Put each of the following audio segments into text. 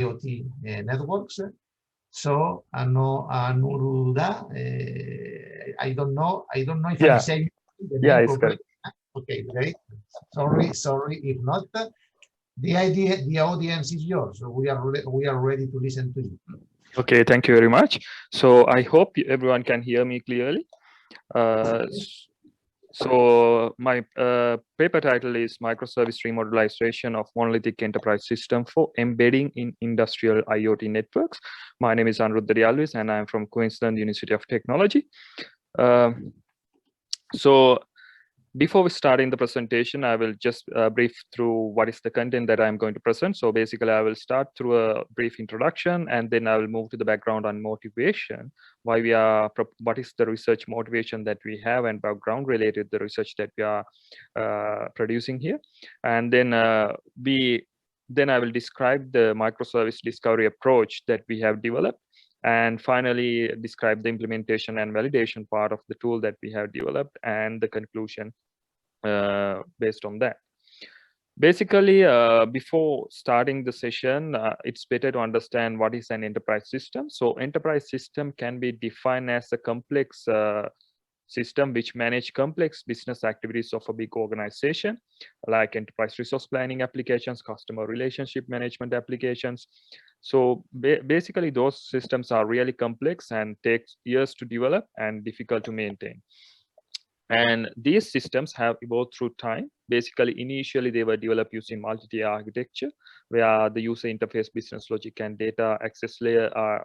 IoT networks. So Anuruddha, I don't know if I'm saying the name correctly. Okay, great. Sorry if not. The audience is yours. So we are ready to listen to you. Okay, thank you very much. So I hope everyone can hear me clearly. So my paper title is Microservice Remodularization of Monolithic Enterprise System for Embedding in Industrial IoT Networks. My name is Anuruddha and I'm from Queensland University of Technology. So before we start in the presentation, I will just brief through what is the content that I'm going to present. So basically, I will start through a brief introduction, and then I will move to the background on motivation, what is the research motivation that we have, and background related the research that we are producing here. And then I will describe the microservice discovery approach that we have developed. And finally, describe the implementation and validation part of the tool that we have developed and the conclusion based on that. Basically, before starting the session, it's better to understand what is an enterprise system. So enterprise system can be defined as a complex system which manage complex business activities of a big organization, like enterprise resource planning applications, customer relationship management applications. So basically, those systems are really complex and takes years to develop and difficult to maintain. And these systems have evolved through time. Basically, initially, they were developed using multi-tier architecture, where the user interface, business logic, and data access layer are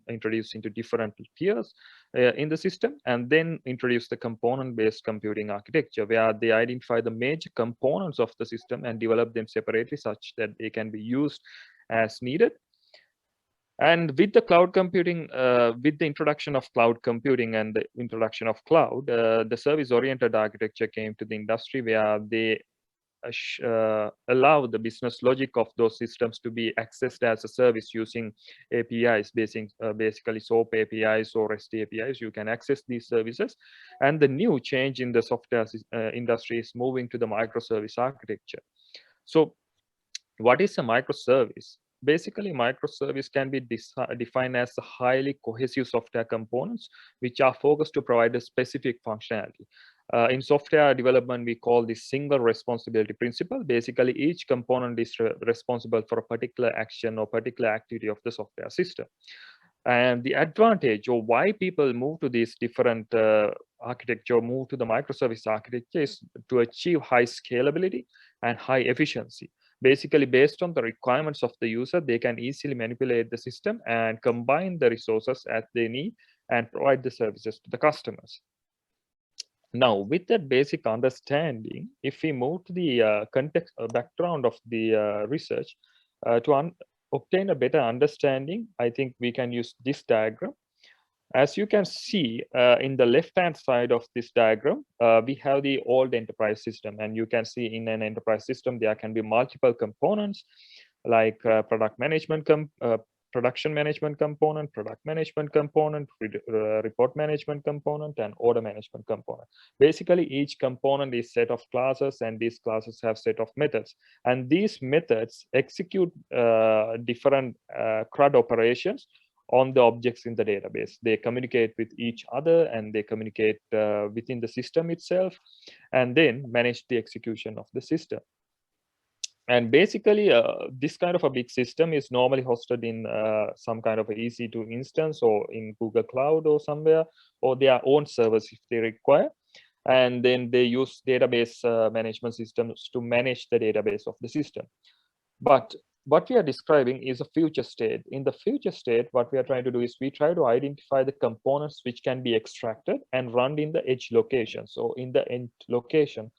introduced into different tiers in the system, and then introduce the component-based computing architecture, where they identify the major components of the system and develop them separately such that they can be used as needed. And with the cloud computing, with the introduction of cloud computing and the introduction of cloud, the service-oriented architecture came to the industry, where they allow the business logic of those systems to be accessed as a service using APIs, basically SOAP APIs or REST APIs. You can access these services. And the new change in the software industry is moving to the microservice architecture. So what is a microservice? Basically, microservice can be defined as highly cohesive software components which are focused to provide a specific functionality. In software development, we call this single responsibility principle. Basically, each component is responsible for a particular action or particular activity of the software system. And the advantage, or why people move to these different architecture, move to the microservice architecture, is to achieve high scalability and high efficiency. Basically, based on the requirements of the user, they can easily manipulate the system and combine the resources as they need and provide the services to the customers. Now, with that basic understanding, if we move to the context background of the research, to obtain a better understanding, I think we can use this diagram. As you can see in the left-hand side of this diagram, we have the old enterprise system. And you can see in an enterprise system, there can be multiple components like production management component, product management component, report management component, and order management component. Basically, each component is a set of classes, and these classes have set of methods. And these methods execute different CRUD operations on the objects in the database. They communicate with each other, and they communicate within the system itself, and then manage the execution of the system. And basically, this kind of a big system is normally hosted in some kind of EC2 instance or in Google Cloud or somewhere, or their own servers if they require. And then they use database management systems to manage the database of the system. But what we are describing is a future state. In the future state, what we are trying to do is we try to identify the components which can be extracted and run in the edge location. So in the end location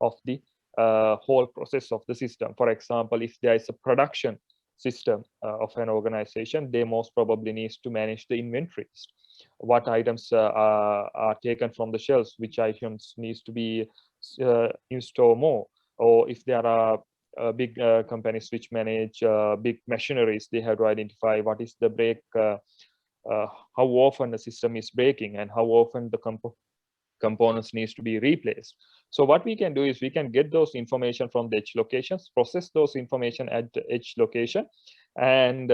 of the whole process of the system. For example, if there is a production system of an organization, they most probably needs to manage the inventories. What items are taken from the shelves, which items needs to be in store more, or if there are big companies which manage big machineries, they have to identify what is the break, how often the system is breaking, and how often the components needs to be replaced. So what we can do is we can get those information from the edge locations, process those information at the edge location, and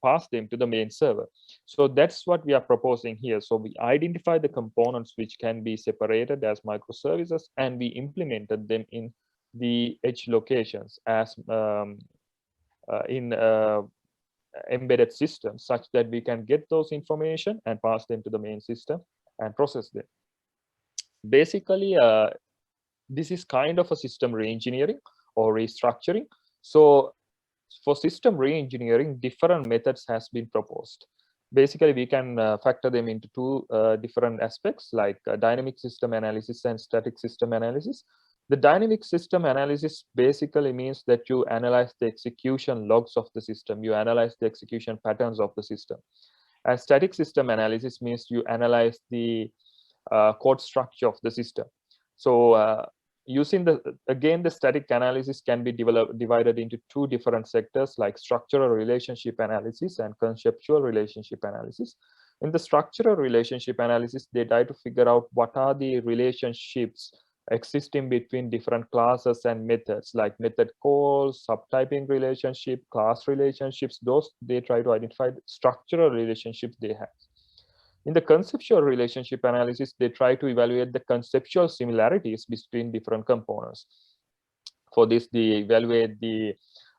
pass them to the main server. So that's what we are proposing here. So we identify the components which can be separated as microservices, and we implemented them in the edge locations as in embedded systems, such that we can get those information and pass them to the main system and process them. Basically, this is kind of a system re-engineering or restructuring. So for system re-engineering, different methods has been proposed. Basically, we can factor them into two different aspects, like dynamic system analysis and static system analysis. The dynamic system analysis basically means that you analyze the execution logs of the system, you analyze the execution patterns of the system. And static system analysis means you analyze the code structure of the system. So using the static analysis can be divided into two different sectors, like structural relationship analysis and conceptual relationship analysis. In the structural relationship analysis, they try to figure out what are the relationships existing between different classes and methods, like method calls, subtyping relationship, class relationships. Those they try to identify the structural relationships they have. In the conceptual relationship analysis, they try to evaluate the conceptual similarities between different components. For this, they evaluate the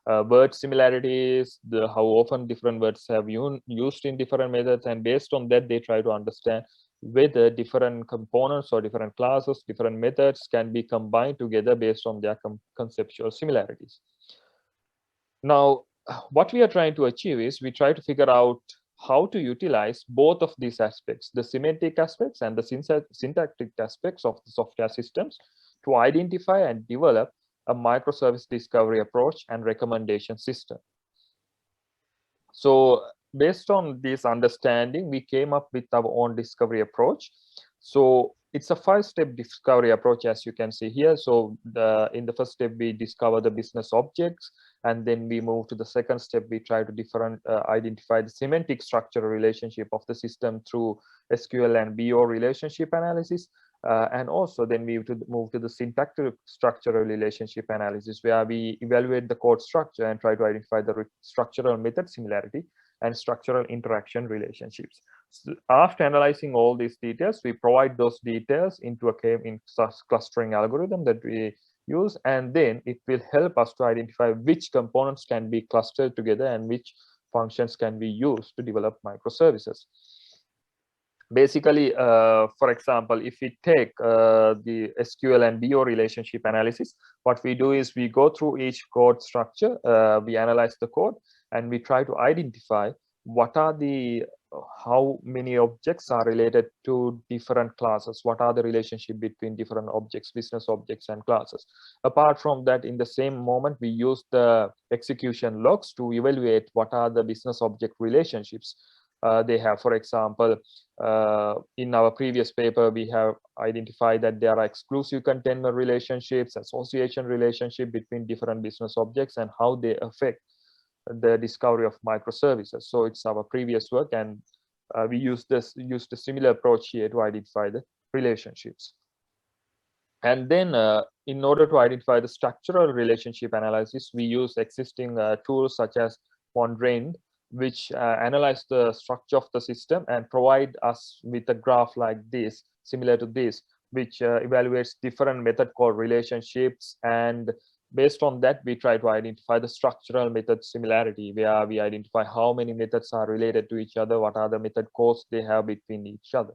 word similarities, how often different words have used in different methods, and based on that, they try to understand whether different components or different classes, different methods can be combined together based on their conceptual similarities. Now, what we are trying to achieve is we try to figure out how to utilize both of these aspects, the semantic aspects and the syntactic aspects of the software systems, to identify and develop a microservice discovery approach and recommendation system. So based on this understanding, we came up with our own discovery approach. So it's a 5-step discovery approach, as you can see here. So in the first step, we discover the business objects, and then we move to the second step. We try to identify the semantic structural relationship of the system through SQL and BO relationship analysis. And also then we move to the syntactic structural relationship analysis, where we evaluate the code structure and try to identify the structural method similarity and structural interaction relationships. So after analyzing all these details, we provide those details into a k-means clustering algorithm that we use, and then it will help us to identify which components can be clustered together and which functions can be used to develop microservices. Basically, for example, if we take the SQL and BO relationship analysis, what we do is we go through each code structure, we analyze the code, and we try to identify what are how many objects are related to different classes, what are the relationship between different objects, business objects and classes. Apart from that, in the same moment, we use the execution logs to evaluate what are the business object relationships they have. For example, in our previous paper, we have identified that there are exclusive container relationships, association relationship between different business objects, and how they affect the discovery of microservices. So it's our previous work, and we used a similar approach here to identify the relationships. And then in order to identify the structural relationship analysis, we use existing tools such as Mondrain, which analyze the structure of the system and provide us with a graph like this, similar to this, which evaluates different method call relationships. And based on that, we try to identify the structural method similarity, where we identify how many methods are related to each other, what are the method calls they have between each other.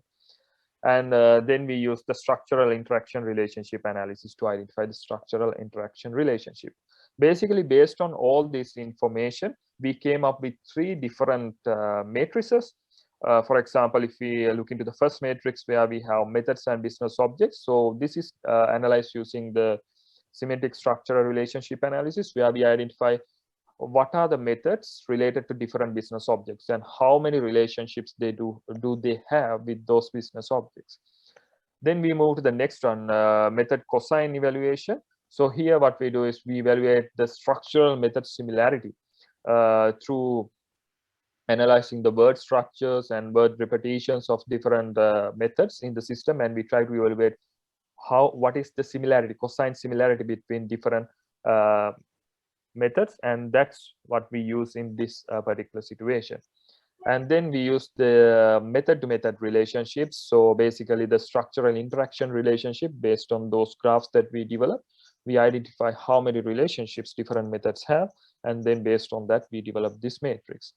And then we use the structural interaction relationship analysis to identify the structural interaction relationship. Basically, based on all this information, we came up with 3 different matrices. For example, if we look into the first matrix, where we have methods and business objects. So this is analyzed using the semantic structural relationship analysis, where we identify what are the methods related to different business objects and how many relationships they do they have with those business objects. Then we move to the next one, method cosine evaluation. So here what we do is we evaluate the structural method similarity through analyzing the word structures and word repetitions of different methods in the system, and we try to evaluate what is the similarity, cosine similarity between different methods, and that's what we use in this particular situation. And then we use the method-to-method relationships. So basically the structural interaction relationship based on those graphs that we develop. We identify how many relationships different methods have, and then based on that, we develop this matrix.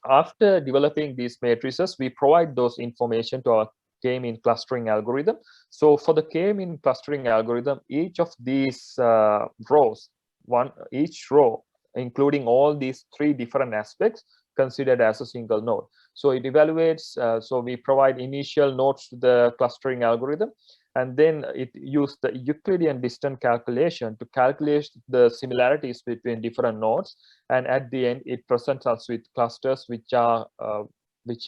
After developing these matrices, we provide those information to our k-mean clustering algorithm. So for the k-mean clustering algorithm, each of these rows, each row, including all these 3 different aspects, considered as a single node. So it evaluates, so we provide initial nodes to the clustering algorithm, and then it uses the Euclidean distance calculation to calculate the similarities between different nodes, and at the end it presents us with clusters which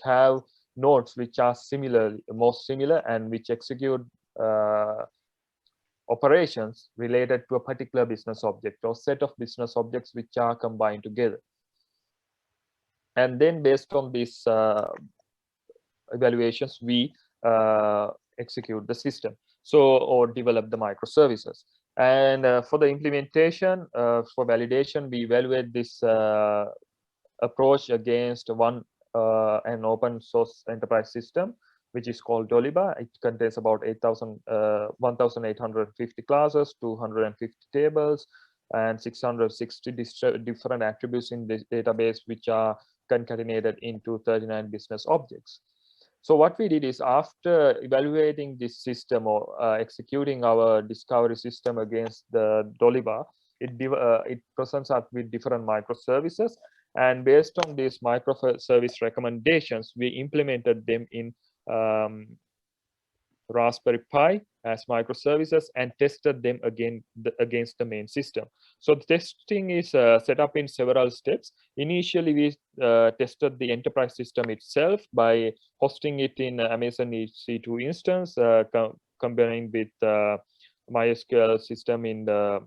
have nodes which are most similar, and which execute operations related to a particular business object or set of business objects which are combined together. And then based on these evaluations, we execute the system, or develop the microservices. And for the implementation, for validation, we evaluate this approach against an open source enterprise system, which is called Doliba. It contains about 1,850 classes, 250 tables, and 660 different attributes in this database, which are concatenated into 39 business objects. So what we did is, after evaluating this system or executing our discovery system against the Doliba, it presents us with different microservices, and based on these microservice recommendations, we implemented them in Raspberry Pi as microservices and tested them against the main system. So the testing is set up in several steps. Initially, we tested the enterprise system itself by hosting it in Amazon EC2 instance, combining with MySQL system in the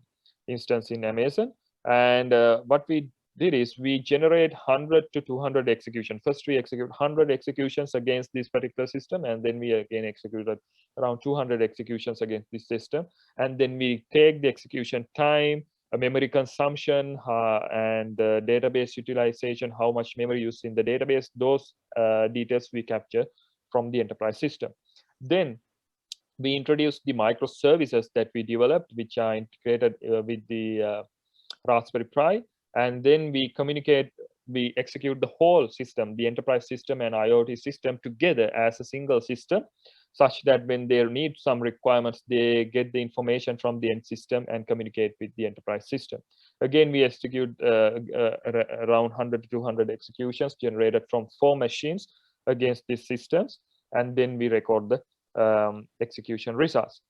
instance in Amazon. And what we did is, we generate 100 to 200 executions. First, we execute 100 executions against this particular system, and then we again executed around 200 executions against this system. And then we take the execution time, memory consumption, and database utilization, how much memory used in the database. Those details we capture from the enterprise system. Then we introduce the microservices that we developed, which are integrated with the Raspberry Pi. And then we execute the whole system, the enterprise system and IoT system, together as a single system, such that when they need some requirements, they get the information from the end system and communicate with the enterprise system. Again, we execute around 100 to 200 executions generated from 4 machines against these systems, and then we record the execution results.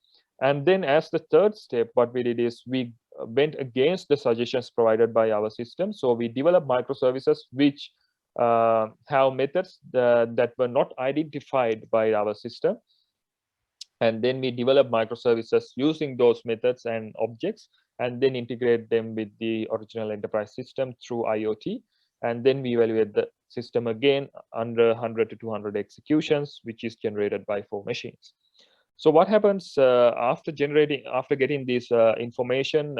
And then as the third step, what we did is, we went against the suggestions provided by our system. So we developed microservices which have methods that were not identified by our system. And then we develop microservices using those methods and objects, and then integrate them with the original enterprise system through IoT. And then we evaluate the system again under 100 to 200 executions, which is generated by 4 machines. So what happens after getting this information?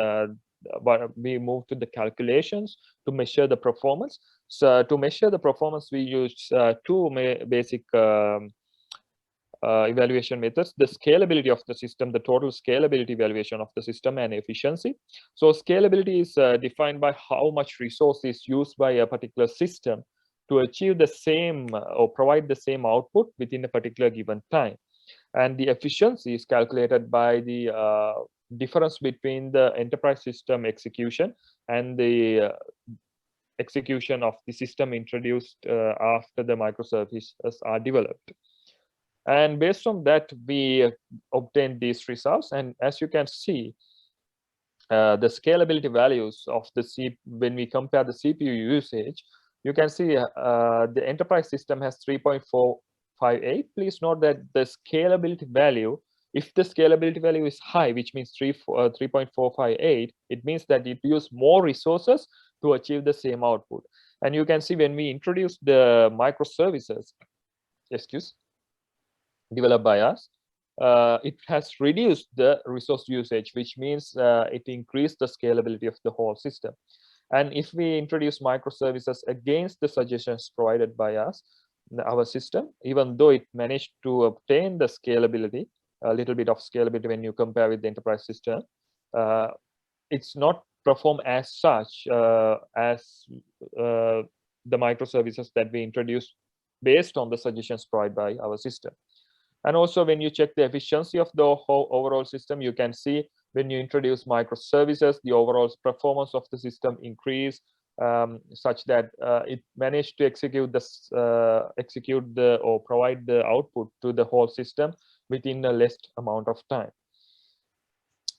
We move to the calculations to measure the performance. So to measure the performance, we use 2 basic evaluation methods: the scalability of the system, the total scalability evaluation of the system, and efficiency. So scalability is defined by how much resource is used by a particular system to achieve the same or provide the same output within a particular given time. And the efficiency is calculated by the difference between the enterprise system execution and the execution of the system introduced after the microservices are developed. And based on that, we obtain these results. And as you can see, the scalability values of the when we compare the CPU usage, you can see the enterprise system has 3.458. Please note that the scalability value, if the scalability value is high, which means 3.458, it means that it uses more resources to achieve the same output. And you can see when we introduce the microservices, developed by us, it has reduced the resource usage, which means it increased the scalability of the whole system. And if we introduce microservices against the suggestions provided by us, our system, even though it managed to obtain the scalability, a little bit of scalability when you compare with the enterprise system, it's not perform as such as the microservices that we introduced based on the suggestions provided by our system. And also, when you check the efficiency of the whole overall system, you can see when you introduce microservices, the overall performance of the system increase such that it managed to execute the or provide the output to the whole system within a less amount of time.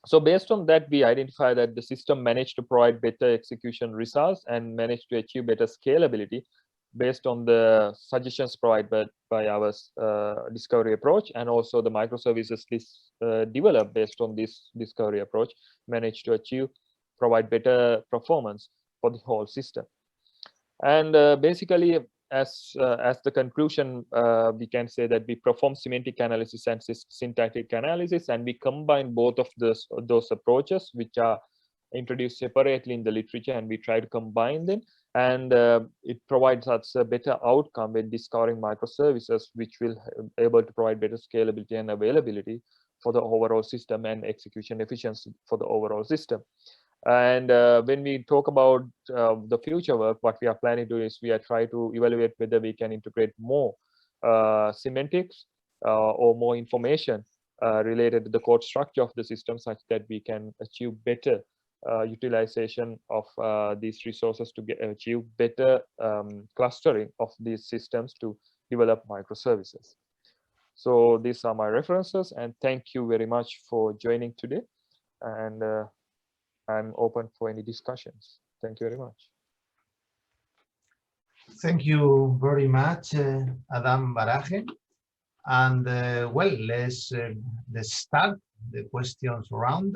So based on that, we identify that the system managed to provide better execution results and managed to achieve better scalability based on the suggestions provided by our discovery approach, and also the microservices developed based on this discovery approach managed to provide better performance for the whole system. And basically, as the conclusion, we can say that we perform semantic analysis and syntactic analysis, and we combine both of those approaches, which are introduced separately in the literature, and we try to combine them. And it provides us a better outcome when discovering microservices, which will be able to provide better scalability and availability for the overall system and execution efficiency for the overall system. And when we talk about the future work, what we are planning to do is we are trying to evaluate whether we can integrate more semantics or more information related to the code structure of the system, such that we can achieve better utilization of these resources to achieve better clustering of these systems to develop microservices. So these are my references, and thank you very much for joining today. And I'm open for any discussions. Thank you very much. Thank you very much, Adam Baraje. And well, let's start the questions round.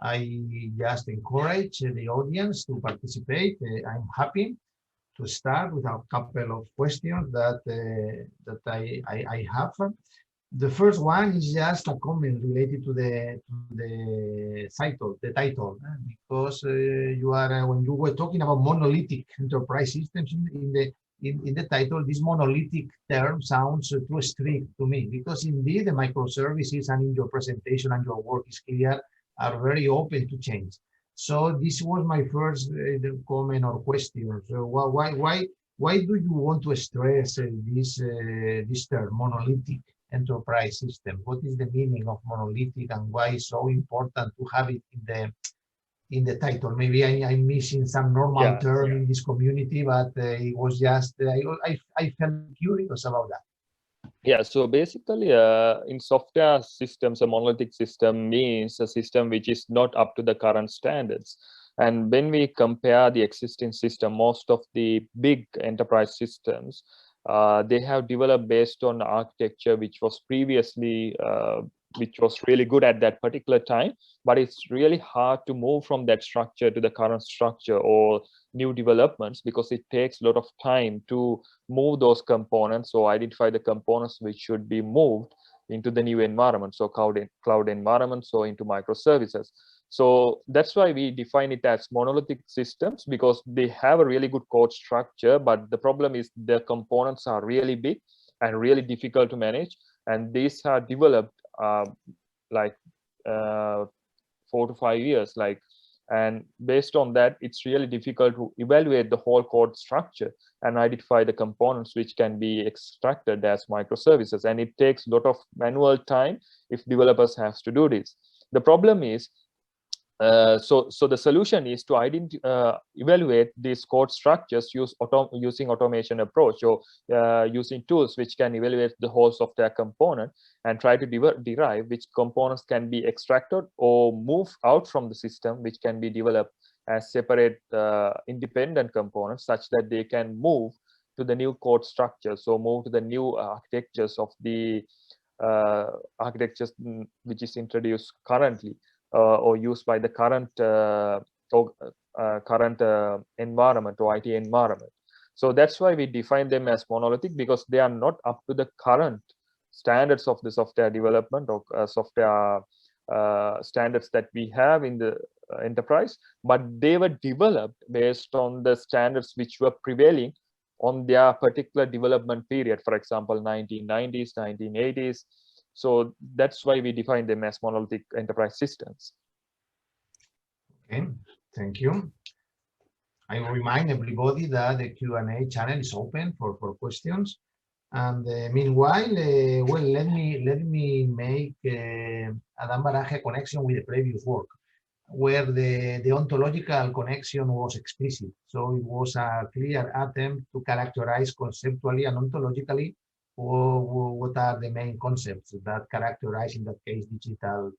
I just encourage the audience to participate. I'm happy to start with a couple of questions that I have. The first one is just a comment related to the title, because you are when you were talking about monolithic enterprise systems in the title, this monolithic term sounds too strict to me, because indeed the microservices, and in your presentation and your work is clear, are very open to change. So this was my first comment or question. So why do you want to stress this term, monolithic enterprise system? What is the meaning of monolithic, and why is so important to have it in the title? Maybe I'm missing some normal term in this community, but it was just I felt curious about that. Yeah, so basically in software systems, a monolithic system means a system which is not up to the current standards. And when we compare the existing system, most of the big enterprise systems, they have developed based on architecture which was previously which was really good at that particular time, but it's really hard to move from that structure to the current structure or new developments, because it takes a lot of time to move those components or identify the components which should be moved into the new environment, so cloud environments or into microservices. So that's why we define it as monolithic systems, because they have a really good code structure, but the problem is the components are really big and really difficult to manage, and these are developed like 4 to 5 years, and based on that, it's really difficult to evaluate the whole code structure and identify the components which can be extracted as microservices, and it takes a lot of manual time if developers have to do this. The problem is so the solution is to evaluate these code structures using automation approach, or using tools which can evaluate the whole software component and try to derive which components can be extracted or moved out from the system, which can be developed as separate independent components, such that they can move to the new code structure, so move to the new architectures of the architectures which is introduced currently. Or used by the current environment or IT environment. So that's why we define them as monolithic, because they are not up to the current standards of the software development or software standards that we have in the enterprise, but they were developed based on the standards which were prevailing on their particular development period, for example, 1990s, 1980s. So that's why we define them as monolithic enterprise systems. Okay, thank you. I remind everybody that the Q&A channel is open for questions. And meanwhile, well, let me make Adam Baraje a connection with the previous work, where the ontological connection was explicit. So it was a clear attempt to characterize conceptually and ontologically what are the main concepts that characterize, in that case, digital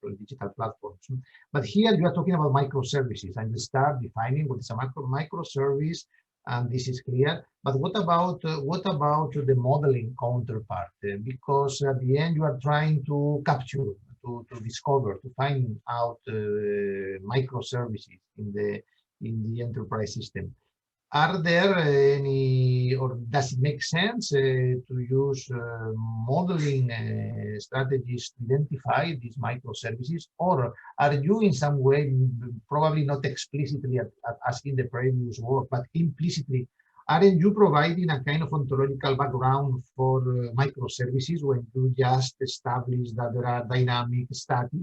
platforms. But here you are talking about microservices, and you start defining what is a microservice, and this is clear. But what about the modeling counterpart? Because at the end you are trying to capture, to discover, to find out microservices in the enterprise system. Are there any, or does it make sense to use modeling strategies to identify these microservices, or are you in some way, probably not explicitly as in the previous work, but implicitly, aren't you providing a kind of ontological background for microservices when you just establish that there are dynamic, static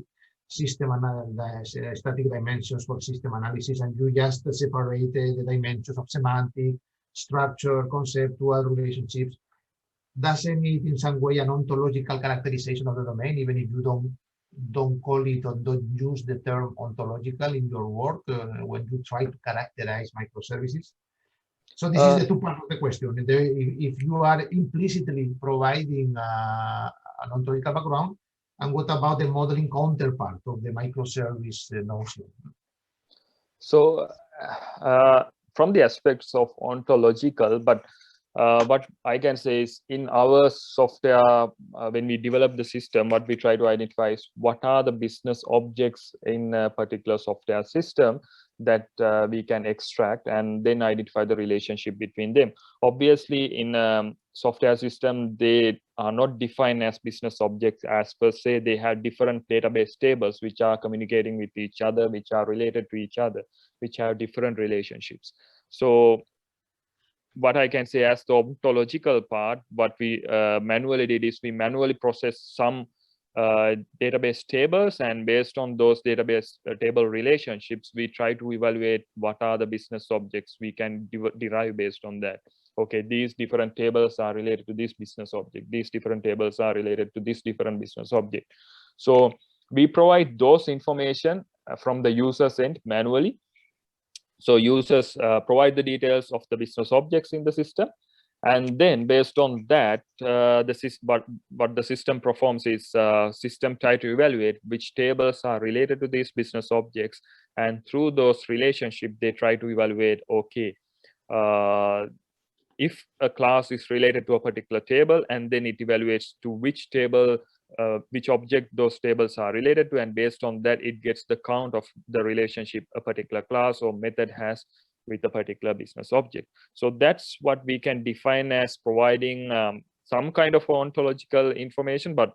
static dimensions for system analysis, and you just separate the dimensions of semantic, structure, conceptual relationships? Doesn't it in some way an ontological characterization of the domain, even if you don't call it or don't use the term ontological in your work when you try to characterize microservices? So this is the two parts of the question. If you are implicitly providing an ontological background, and what about the modeling counterpart of the microservice notion? So from the aspects of ontological, but what I can say is in our software, when we develop the system, what we try to identify is what are the business objects in a particular software system that we can extract, and then identify the relationship between them. Obviously, in a software system, they are not defined as business objects as per se. They have different database tables which are communicating with each other, which are related to each other, which have different relationships. So what I can say as the ontological part, what we manually did is we manually processed some database tables, and based on those database table relationships, we try to evaluate what are the business objects we can derive based on that. Okay, these different tables are related to this business object. These different tables are related to this different business object. So we provide those information from the user's end manually. So users provide the details of the business objects in the system, and then based on that, what the system performs is system try to evaluate which tables are related to these business objects, and through those relationships, they try to evaluate, okay, if a class is related to a particular table, and then it evaluates to which table, which object those tables are related to, and based on that, it gets the count of the relationship a particular class or method has with a particular business object. So that's what we can define as providing some kind of ontological information, but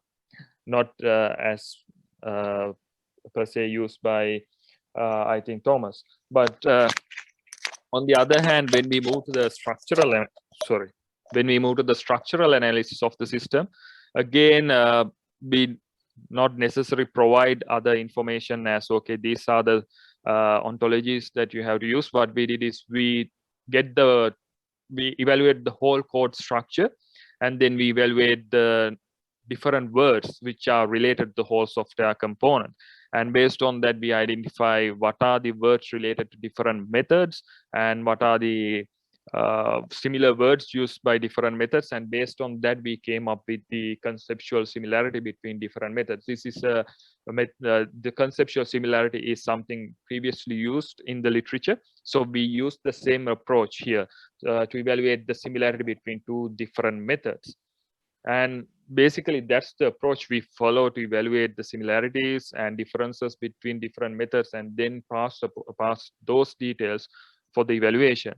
not as per se used by, I think, Thomas. But on the other hand, when we move to the structural analysis of the system, again, we not necessarily provide other information as, okay, these are the ontologies that you have to use. What we did is we evaluate the whole code structure, and then we evaluate the different words which are related to the whole software component. And based on that, we identify what are the words related to different methods, and what are the similar words used by different methods. And based on that, we came up with the conceptual similarity between different methods. This is the conceptual similarity is something previously used in the literature. So we use the same approach here to evaluate the similarity between two different methods. And basically, that's the approach we follow to evaluate the similarities and differences between different methods, and then pass those details for the evaluation.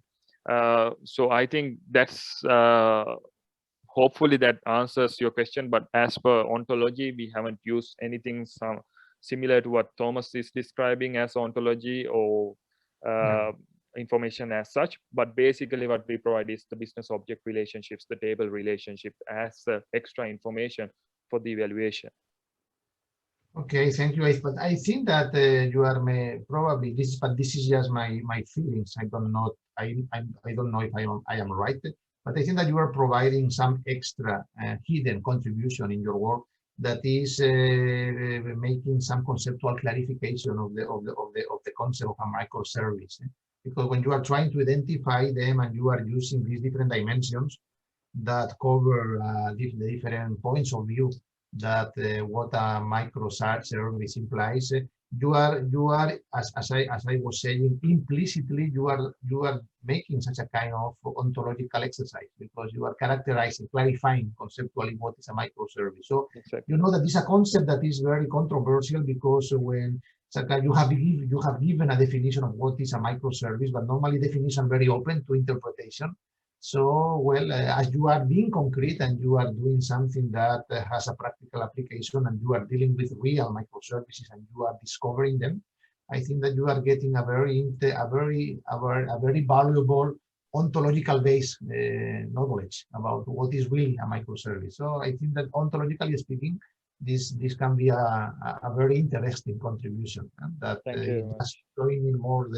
So I think that's hopefully that answers your question. But as per ontology, we haven't used anything similar to what Thomas is describing as ontology or information as such. But basically what we provide is the business object relationships, the table relationship as extra information for the evaluation. Okay, thank you. But I think that you are probably this, but this is just my feelings. I don't know. I don't know if I am right, but I think that you are providing some extra hidden contribution in your work that is making some conceptual clarification of the concept of a microservice. Because when you are trying to identify them and you are using these different dimensions that cover the different points of view that what a microservice implies, you are as I was saying, implicitly you are making such a kind of ontological exercise, because you are characterizing, clarifying conceptually what is a microservice. So exactly. You know that this is a concept that is very controversial, because when you have given a definition of what is a microservice, but normally definition very open to interpretation. So, well, as you are being concrete and you are doing something that has a practical application and you are dealing with real microservices and you are discovering them, I think that you are getting a very valuable ontological based knowledge about what is really a microservice. So I think that ontologically speaking, this can be a very interesting contribution, that is showing me more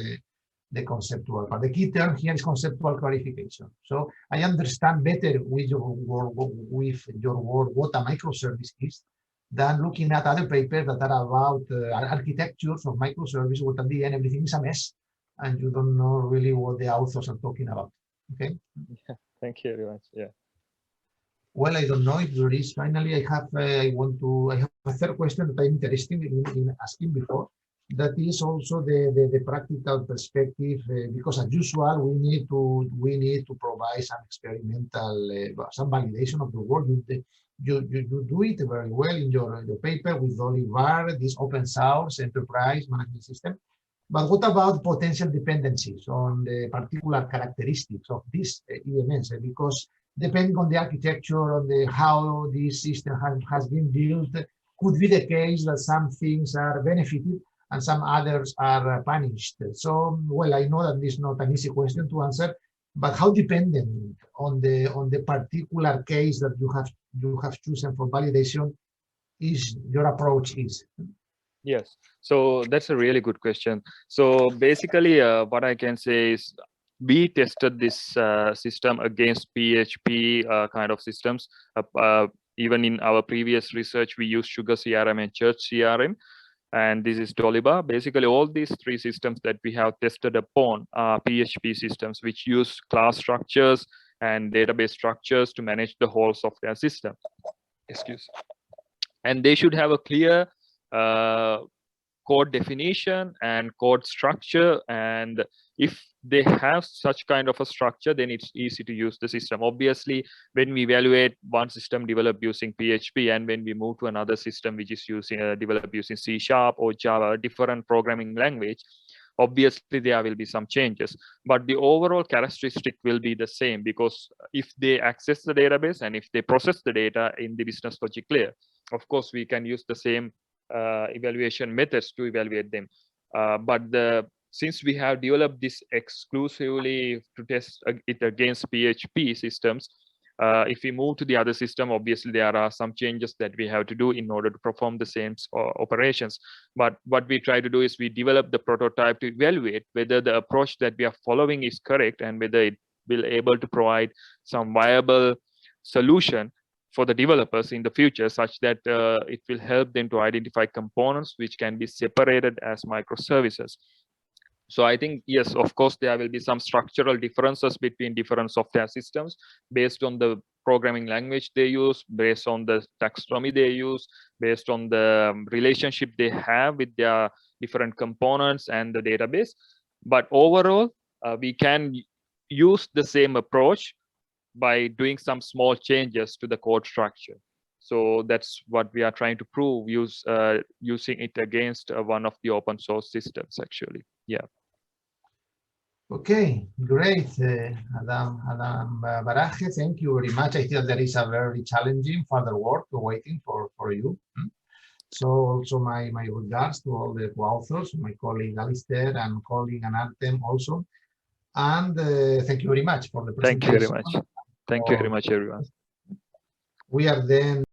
the conceptual part. The key term here is conceptual clarification. So I understand better with your work what a microservice is than looking at other papers that are about architectures of microservice, what at the end everything is a mess and you don't know really what the authors are talking about. Okay. Yeah, thank you very much. Yeah. Well, I don't know if there is. Finally, I have a third question that I'm interested in asking before. That is also the practical perspective, because as usual, we need to provide some experimental, some validation of the work. You do it very well in your paper with Oliver, this open source enterprise management system. But what about potential dependencies on the particular characteristics of this EMS? Because depending on the architecture, on how this system has been built, could be the case that some things are benefited and some others are punished. So, well, I know that this is not an easy question to answer, but how dependent on the particular case that you have chosen for validation is your approach is? Yes, so that's a really good question. So basically, what I can say is we tested this system against PHP kind of systems. Even in our previous research, we used Sugar CRM and Church CRM. And this is Toliba. Basically, all these three systems that we have tested upon are PHP systems, which use class structures and database structures to manage the whole software system. Excuse. And they should have a clear code definition and code structure. And if they have such kind of a structure, then it's easy to use the system. Obviously, when we evaluate one system developed using PHP and when we move to another system which is developed using C# or Java, a different programming language, obviously there will be some changes, but the overall characteristic will be the same, because if they access the database and if they process the data in the business logic layer, of course we can use the same evaluation methods to evaluate them. But since we have developed this exclusively to test it against PHP systems, if we move to the other system, obviously there are some changes that we have to do in order to perform the same operations. But what we try to do is we develop the prototype to evaluate whether the approach that we are following is correct and whether it will able to provide some viable solution for the developers in the future, such that it will help them to identify components which can be separated as microservices. So I think, yes, of course, there will be some structural differences between different software systems based on the programming language they use, based on the taxonomy they use, based on the relationship they have with their different components and the database. But overall, we can use the same approach by doing some small changes to the code structure. So that's what we are trying to prove using it against one of the open source systems, actually. Yeah. Okay, great, Adam Baraje, thank you very much. I feel there is a very challenging further work waiting for you. So also my regards to all the co-authors, my colleague Alistair and colleague Anartem also. And thank you very much for the presentation. Thank you very much. Thank you very much, everyone. We are then